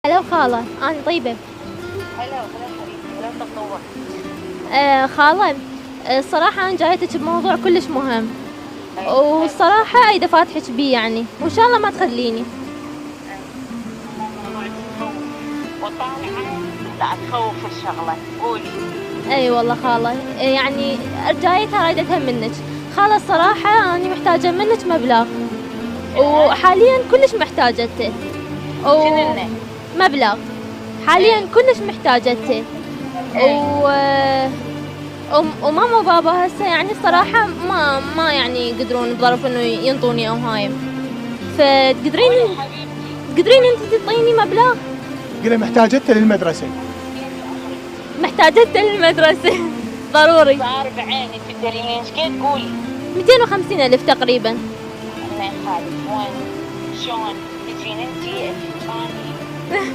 هلا خالة، أنا طيبة. هلا حبيبتي، هلا تنور. خالة، الصراحة أنا جايتك بموضوع كلش مهم، أيوة. والصراحة أيد فاتحك بيه يعني، وإن شاء الله ما تخليني. وطالعة لا تخوف الشغلة، قولي. أي والله خالة، يعني جايتها رايدتها منك. خالة الصراحة أنا محتاجة منك مبلغ، وحاليا كلش محتاجته. شنو؟ مبلغ حاليا كلش محتاجته. و... وماما وبابا هسه يعني الصراحة ما يعني يقدرون بظرف انه ينطوني او هاي، فتقدرين انت تعطيني مبلغ؟ قلت محتاجته للمدرسة. محتاجته للمدرسة ضروري. صار بعيني تقدرين ايش قد قولي. 250,000 تقريبا. الله يخليك، وين شلون تجين انتي